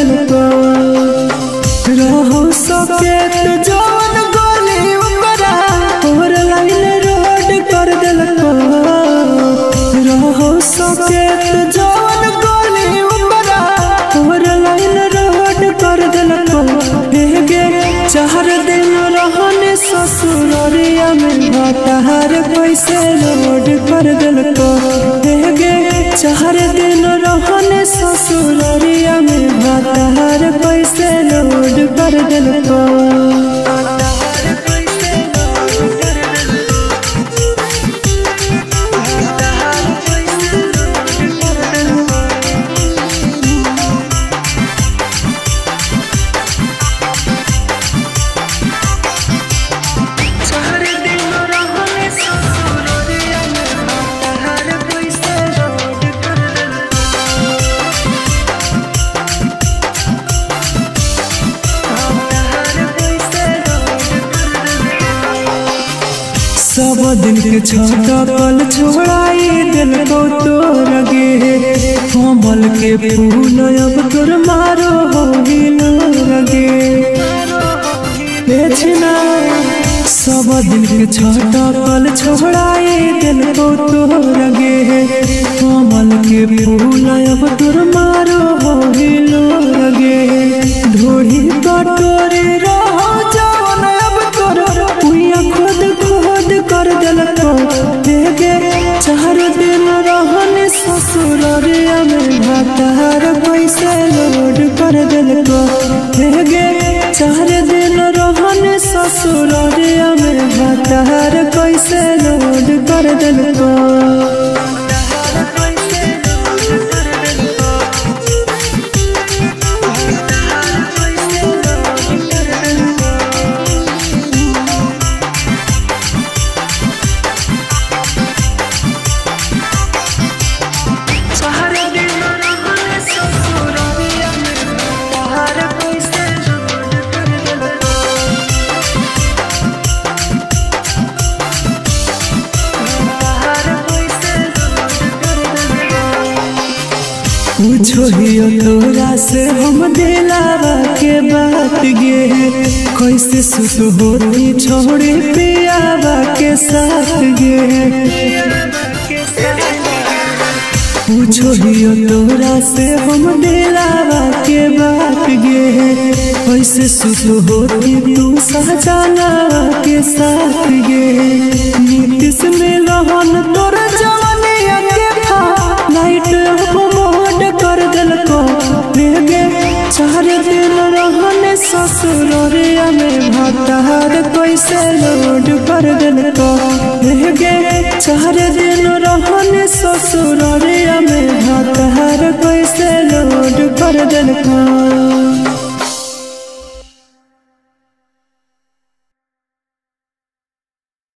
दिलको रहो सकेत जवन गली ऊपरा और लाइन रोड कर दिलको रहो सकेत जवन गली ऊपरा और लाइन रोड कर दिलको गे 4 दिन रहने ससुररिया में भातार कैसे रोड कर दिलको गे 4 दिन रहने ससुररिया में भातार कैसे रोड कर दिलको सब दिन के छोटा पल छोड़ाई दिलको तोर गे कमल के फूल अब तोर मारो हो लगे सब दिन के छोटा पल छोड़ाई दिलको तोर गे कमल के फूल अब तोर मारो हो लगे ढोड़ी कटोरे रहो जवन अब तोर खुद कर दिलको गे 4 दिन रहने ससुररिया में भातार कैसे रोड कर दिलको गे 4 दिन रहने ससुररिया में भातार कैसे रोड कर दिलको पूछो हियो तोरा से हम दिलावा के बात गे कैसे सुत होती छोड़े पियावा के साथ गे पूछो हियो तोरा से हम दिलावा के बात गे कैसे सुत होती तू सहजाना के साथ गे नीतीश में रहन तोर जवानिया के था लाइट कर दिलको गे 4 दिन रहने ससुररिया में भातार कैसे रोड कर दिलको गे 4 दिन रहने ससुररिया में भातार कैसे रोड कर दिलको।